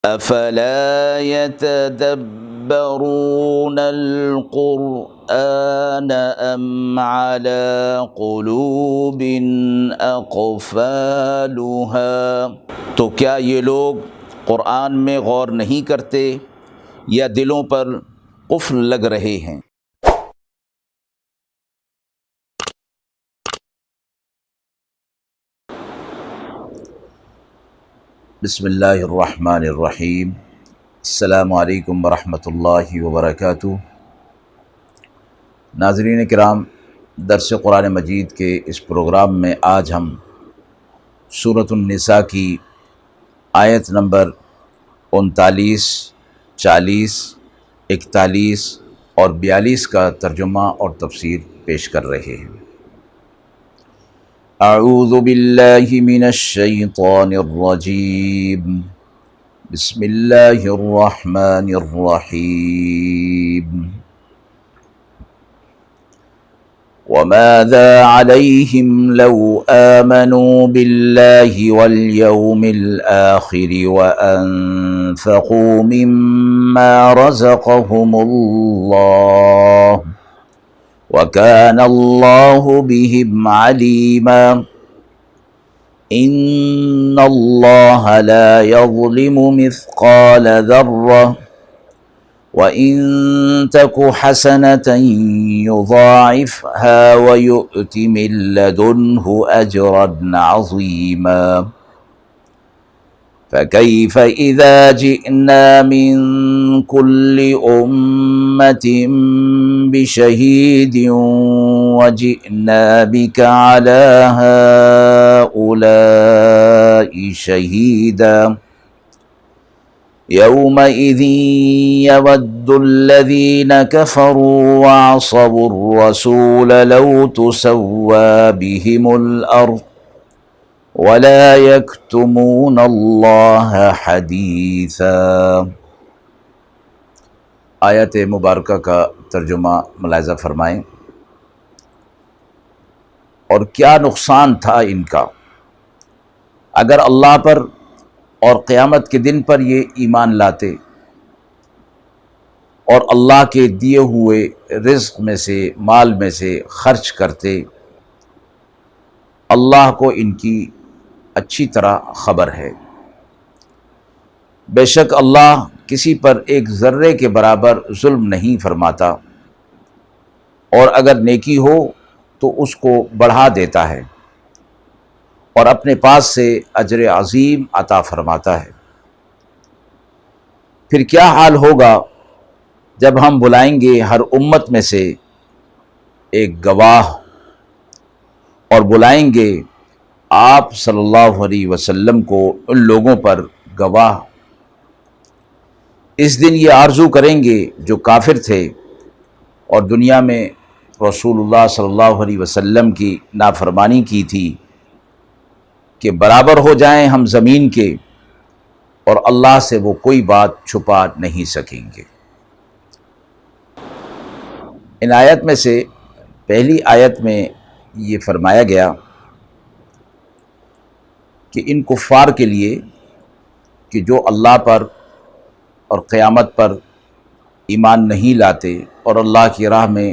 افلا يتدبرون القرآن ام على قلوب اقفالها، تو کیا یہ لوگ قرآن میں غور نہیں کرتے یا دلوں پر قفل لگ رہے ہیں؟ بسم اللہ الرحمن الرحیم۔ السلام علیکم ورحمۃ اللہ وبرکاتہ۔ ناظرین کرام، درس قرآن مجید کے اس پروگرام میں آج ہم سورۃ النساء کی آیت نمبر 39، 40، 41 اور 42 کا ترجمہ اور تفسیر پیش کر رہے ہیں۔ اعوذ باللہ من الشیطان الرجیم، بسم اللہ الرحمن الرحیم۔ وماذا عليهم لو آمنوا بالله واليوم الآخر وأنفقوا مما رزقهم الله وكان الله بهم عليما إن الله لا يظلم مثقال ذرة وَإِن تَكُ حَسَنَةً يُضَاعِفْهَا وَيُؤْتِ مِن لَّدُنْهُ أَجْرًا عَظِيمًا فَكَيْفَ إِذَا جِئْنَا مِن كُلِّ أُمَّةٍ بِشَهِيدٍ وَجِئْنَا بِكَ عَلَى هَٰؤُلَاءِ شَهِيدًا يومئذ يود الذين كفروا وعصوا الرسول لو تسوى بهم الأرض ولا يكتمون الله حديثا۔ آیت مبارکہ کا ترجمہ ملاحظہ فرمائیں۔ اور کیا نقصان تھا ان کا اگر اللہ پر اور قیامت کے دن پر یہ ایمان لاتے اور اللہ کے دیے ہوئے رزق میں سے، مال میں سے خرچ کرتے۔ اللہ کو ان کی اچھی طرح خبر ہے، بے شک اللہ کسی پر ایک ذرے کے برابر ظلم نہیں فرماتا، اور اگر نیکی ہو تو اس کو بڑھا دیتا ہے اور اپنے پاس سے اجر عظیم عطا فرماتا ہے۔ پھر کیا حال ہوگا جب ہم بلائیں گے ہر امت میں سے ایک گواہ، اور بلائیں گے آپ صلی اللہ علیہ وسلم کو ان لوگوں پر گواہ۔ اس دن یہ آرزو کریں گے جو کافر تھے اور دنیا میں رسول اللہ صلی اللہ علیہ وسلم کی نافرمانی کی تھی کہ برابر ہو جائیں ہم زمین کے، اور اللہ سے وہ کوئی بات چھپا نہیں سکیں گے۔ ان آیت میں سے پہلی آیت میں یہ فرمایا گیا کہ ان کفار کے لیے کہ جو اللہ پر اور قیامت پر ایمان نہیں لاتے اور اللہ کی راہ میں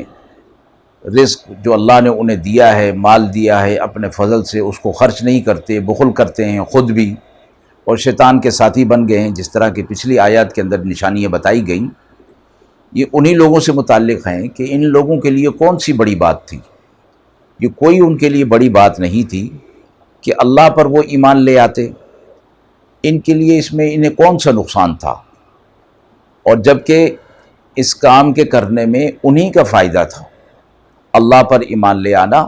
رزق جو اللہ نے انہیں دیا ہے، مال دیا ہے، اپنے فضل سے اس کو خرچ نہیں کرتے، بخل کرتے ہیں خود بھی، اور شیطان کے ساتھی بن گئے ہیں، جس طرح کی پچھلی آیات کے اندر نشانیاں بتائی گئیں۔ یہ انہی لوگوں سے متعلق ہیں کہ ان لوگوں کے لیے کون سی بڑی بات تھی؟ یہ کوئی ان کے لیے بڑی بات نہیں تھی کہ اللہ پر وہ ایمان لے آتے۔ ان کے لیے اس میں انہیں کون سا نقصان تھا؟ اور جبکہ اس کام کے کرنے میں انہی کا فائدہ تھا، اللہ پر ایمان لے آنا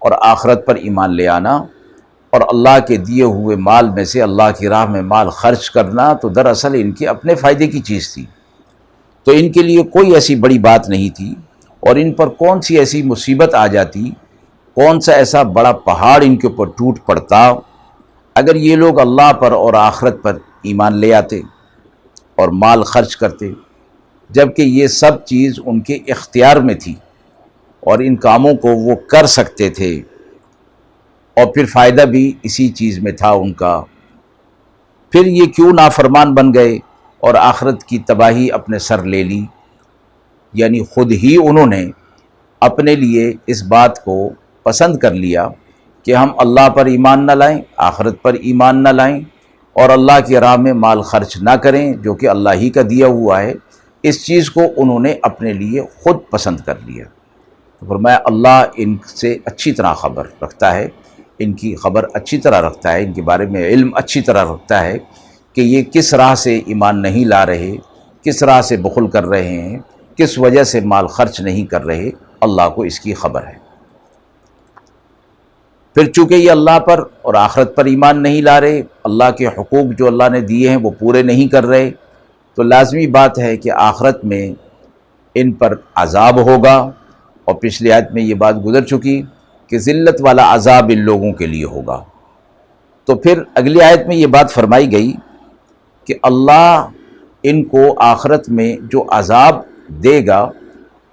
اور آخرت پر ایمان لے آنا، اور اللہ کے دیے ہوئے مال میں سے اللہ کی راہ میں مال خرچ کرنا تو دراصل ان کے اپنے فائدے کی چیز تھی۔ تو ان کے لیے کوئی ایسی بڑی بات نہیں تھی، اور ان پر کون سی ایسی مصیبت آ جاتی، کون سا ایسا بڑا پہاڑ ان کے اوپر ٹوٹ پڑتا اگر یہ لوگ اللہ پر اور آخرت پر ایمان لے آتے اور مال خرچ کرتے، جبکہ یہ سب چیز ان کے اختیار میں تھی اور ان کاموں کو وہ کر سکتے تھے، اور پھر فائدہ بھی اسی چیز میں تھا ان کا پھر یہ کیوں نافرمان بن گئے اور آخرت کی تباہی اپنے سر لے لی؟ یعنی خود ہی انہوں نے اپنے لیے اس بات کو پسند کر لیا کہ ہم اللہ پر ایمان نہ لائیں، آخرت پر ایمان نہ لائیں، اور اللہ کی راہ میں مال خرچ نہ کریں جو کہ اللہ ہی کا دیا ہوا ہے۔ اس چیز کو انہوں نے اپنے لیے خود پسند کر لیا۔ تو فرمایا اللہ ان سے اچھی طرح خبر رکھتا ہے، ان کی خبر اچھی طرح رکھتا ہے، ان کے بارے میں علم اچھی طرح رکھتا ہے کہ یہ کس راہ سے ایمان نہیں لا رہے، کس راہ سے بخل کر رہے ہیں، کس وجہ سے مال خرچ نہیں کر رہے، اللہ کو اس کی خبر ہے۔ پھر چونکہ یہ اللہ پر اور آخرت پر ایمان نہیں لا رہے، اللہ کے حقوق جو اللہ نے دیے ہیں وہ پورے نہیں کر رہے، تو لازمی بات ہے کہ آخرت میں ان پر عذاب ہوگا، اور پچھلی آیت میں یہ بات گزر چکی کہ ذلت والا عذاب ان لوگوں کے لیے ہوگا۔ تو پھر اگلی آیت میں یہ بات فرمائی گئی کہ اللہ ان کو آخرت میں جو عذاب دے گا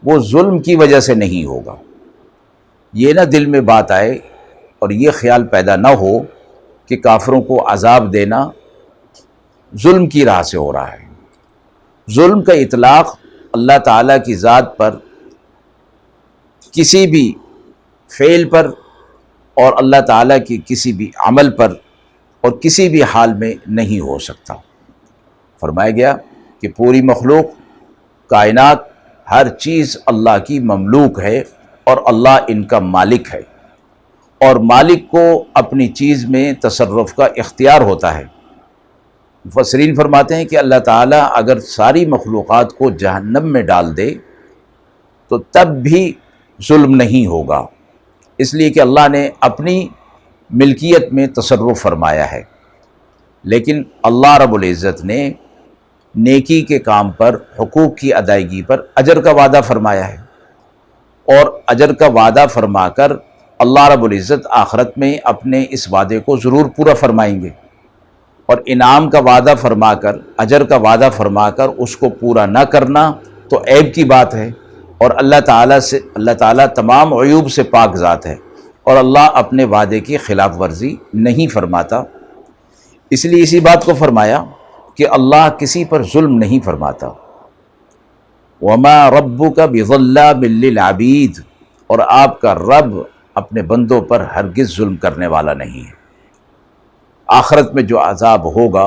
وہ ظلم کی وجہ سے نہیں ہوگا۔ یہ نہ دل میں بات آئے اور یہ خیال پیدا نہ ہو کہ کافروں کو عذاب دینا ظلم کی راہ سے ہو رہا ہے۔ ظلم کا اطلاق اللہ تعالیٰ کی ذات پر، کسی بھی فعل پر، اور اللہ تعالیٰ کی کسی بھی عمل پر اور کسی بھی حال میں نہیں ہو سکتا۔ فرمایا گیا کہ پوری مخلوق، کائنات، ہر چیز اللہ کی مملوک ہے اور اللہ ان کا مالک ہے، اور مالک کو اپنی چیز میں تصرف کا اختیار ہوتا ہے۔ مفسرین فرماتے ہیں کہ اللہ تعالیٰ اگر ساری مخلوقات کو جہنم میں ڈال دے تو تب بھی ظلم نہیں ہوگا، اس لیے کہ اللہ نے اپنی ملکیت میں تصرف فرمایا ہے۔ لیکن اللہ رب العزت نے نیکی کے کام پر، حقوق کی ادائیگی پر اجر کا وعدہ فرمایا ہے، اور اجر کا وعدہ فرما کر اللہ رب العزت آخرت میں اپنے اس وعدے کو ضرور پورا فرمائیں گے، اور انعام کا وعدہ فرما کر، اجر کا وعدہ فرما کر اس کو پورا نہ کرنا تو عیب کی بات ہے، اور اللہ تعالیٰ تمام عیوب سے پاک ذات ہے، اور اللہ اپنے وعدے کی خلاف ورزی نہیں فرماتا۔ اس لیے اسی بات کو فرمایا کہ اللہ کسی پر ظلم نہیں فرماتا۔ وَمَا رَبُّكَ بِظَلَّامٍ لِّلْعَبِيدِ، اور آپ کا رب اپنے بندوں پر ہرگز ظلم کرنے والا نہیں ہے۔ آخرت میں جو عذاب ہوگا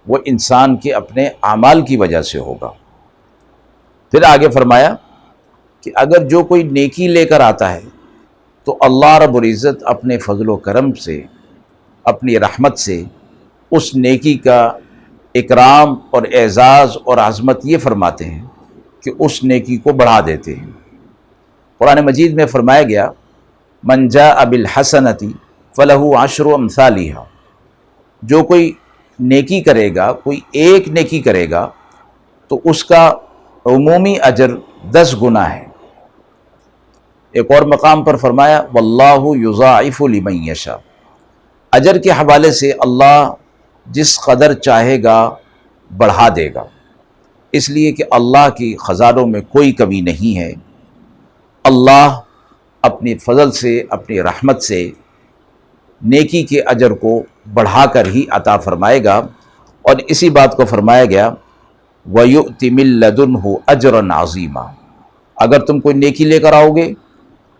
وہ انسان کے اپنے اعمال کی وجہ سے ہوگا۔ پھر آگے فرمایا کہ اگر جو کوئی نیکی لے کر آتا ہے تو اللہ رب العزت اپنے فضل و کرم سے، اپنی رحمت سے اس نیکی کا اکرام اور اعزاز اور عظمت یہ فرماتے ہیں کہ اس نیکی کو بڑھا دیتے ہیں۔ قرآن مجید میں فرمایا گیا من جاء بالحسنۃ فلہ عشر امثالھا، جو کوئی نیکی کرے گا، کوئی ایک نیکی کرے گا تو اس کا عمومی اجر 10 گنا ہے۔ ایک اور مقام پر فرمایا واللہ یضاعف لمن یشاء، اجر کے حوالے سے اللہ جس قدر چاہے گا بڑھا دے گا، اس لیے کہ اللہ کی خزانوں میں کوئی کمی نہیں ہے۔ اللہ اپنی فضل سے، اپنی رحمت سے نیکی کے اجر کو بڑھا کر ہی عطا فرمائے گا، اور اسی بات کو فرمایا گیا وَيُؤْتِ مِن لَّدُنْهُ أَجْرًا عَظِيمًا، اگر تم کوئی نیکی لے کر آؤ گے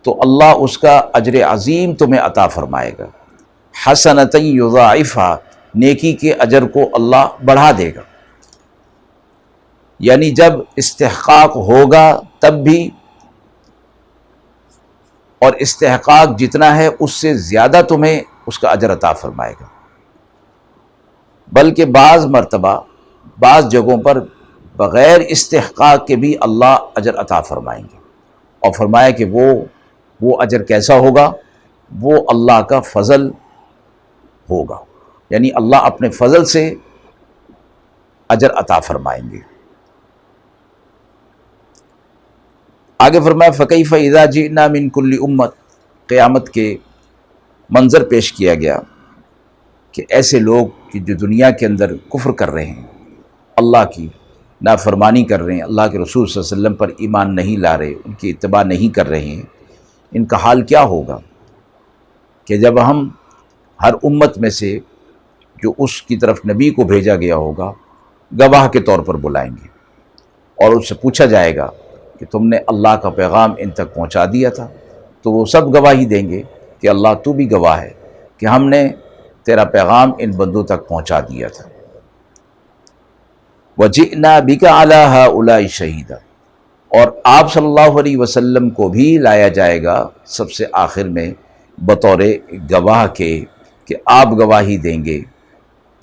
تو اللہ اس کا اجر عظیم تمہیں عطا فرمائے گا۔ حسنۃ یضاعفھا، نیکی کے اجر کو اللہ بڑھا دے گا، یعنی جب استحقاق ہوگا تب بھی، اور استحقاق جتنا ہے اس سے زیادہ تمہیں اس کا اجر عطا فرمائے گا، بلکہ بعض مرتبہ بعض جگہوں پر بغیر استحقاق کے بھی اللہ اجر عطا فرمائیں گے، اور فرمایا کہ وہ اجر کیسا ہوگا، وہ اللہ کا فضل ہوگا، یعنی اللہ اپنے فضل سے اجر عطا فرمائیں گے۔ آگے فرمایا فَكَيْفَ إِذَا جِئْنَا مِن كُلِّ أُمَّةٍ، قیامت کے منظر پیش کیا گیا کہ ایسے لوگ کہ جو دنیا کے اندر کفر کر رہے ہیں، اللہ کی نافرمانی کر رہے ہیں، اللہ کے رسول صلی اللہ علیہ وسلم پر ایمان نہیں لا رہے، ان کی اتباع نہیں کر رہے ہیں، ان کا حال کیا ہوگا کہ جب ہم ہر امت میں سے جو اس کی طرف نبی کو بھیجا گیا ہوگا گواہ کے طور پر بلائیں گے، اور اس سے پوچھا جائے گا کہ تم نے اللہ کا پیغام ان تک پہنچا دیا تھا؟ تو وہ سب گواہی دیں گے کہ اللہ تو بھی گواہ ہے کہ ہم نے تیرا پیغام ان بندوں تک پہنچا دیا تھا۔ وَجِئْنَا بِكَ عَلَىٰ هَٰؤُلَاءِ شَهِيدًا، اور آپ صلی اللہ علیہ وسلم کو بھی لایا جائے گا سب سے آخر میں بطور گواہ کے، کہ آپ گواہی دیں گے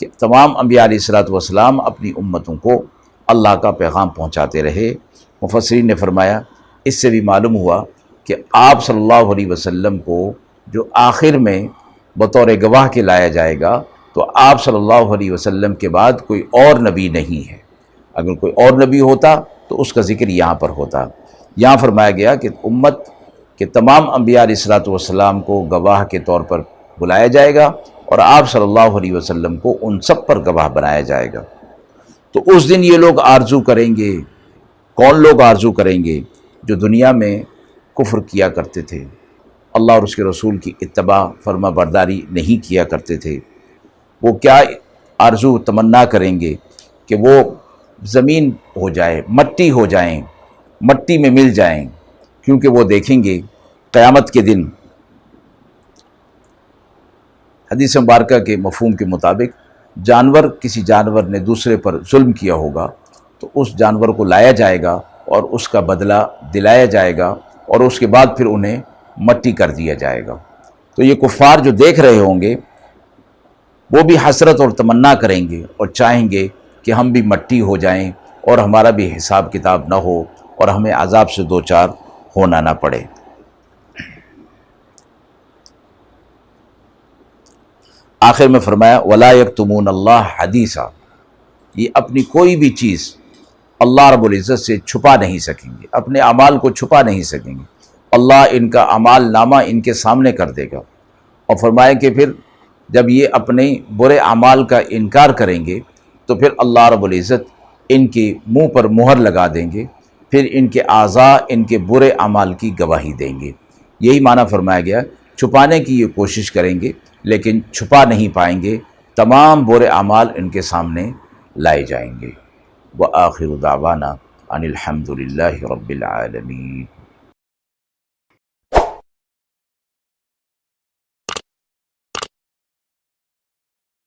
کہ تمام انبیاء علیہ الصلوۃ والسلام اپنی امتوں کو اللہ کا پیغام پہنچاتے رہے۔ مفسرین نے فرمایا اس سے بھی معلوم ہوا کہ آپ صلی اللہ علیہ وسلم کو جو آخر میں بطور گواہ کے لایا جائے گا، تو آپ صلی اللہ علیہ وسلم کے بعد کوئی اور نبی نہیں ہے۔ اگر کوئی اور نبی ہوتا تو اس کا ذکر یہاں پر ہوتا۔ یہاں فرمایا گیا کہ امت کے تمام انبیاء علیہ الصلوۃ والسلام کو گواہ کے طور پر بلایا جائے گا، اور آپ صلی اللہ علیہ وسلم کو ان سب پر گواہ بنایا جائے گا۔ تو اس دن یہ لوگ آرزو کریں گے، کون لوگ آرزو کریں گے؟ جو دنیا میں کفر کیا کرتے تھے، اللہ اور اس کے رسول کی اتباع فرما برداری نہیں کیا کرتے تھے، وہ کیا آرزو تمنا کریں گے کہ وہ زمین ہو جائے، مٹی ہو جائیں، مٹی میں مل جائیں، کیونکہ وہ دیکھیں گے قیامت کے دن حدیث مبارکہ کے مفہوم کے مطابق کسی جانور نے دوسرے پر ظلم کیا ہوگا تو اس جانور کو لایا جائے گا اور اس کا بدلہ دلایا جائے گا، اور اس کے بعد پھر انہیں مٹی کر دیا جائے گا۔ تو یہ کفار جو دیکھ رہے ہوں گے وہ بھی حسرت اور تمنا کریں گے اور چاہیں گے کہ ہم بھی مٹی ہو جائیں اور ہمارا بھی حساب کتاب نہ ہو اور ہمیں عذاب سے دوچار ہونا نہ پڑے۔ آخر میں فرمایا وَلَا يَكْتُمُونَ اللَّهَ حَدِيثًا، یہ اپنی کوئی بھی چیز اللہ رب العزت سے چھپا نہیں سکیں گے، اپنے اعمال کو چھپا نہیں سکیں گے۔ اللہ ان کا اعمال نامہ ان کے سامنے کر دے گا، اور فرمایا کہ پھر جب یہ اپنے برے اعمال کا انکار کریں گے تو پھر اللہ رب العزت ان کے منہ پر مہر لگا دیں گے، پھر ان کے اعضاء ان کے برے اعمال کی گواہی دیں گے۔ یہی معنی فرمایا گیا، چھپانے کی یہ کوشش کریں گے لیکن چھپا نہیں پائیں گے، تمام برے اعمال ان کے سامنے لائے جائیں گے۔ وآخر دعوانا ان الحمد للہ رب العالمین۔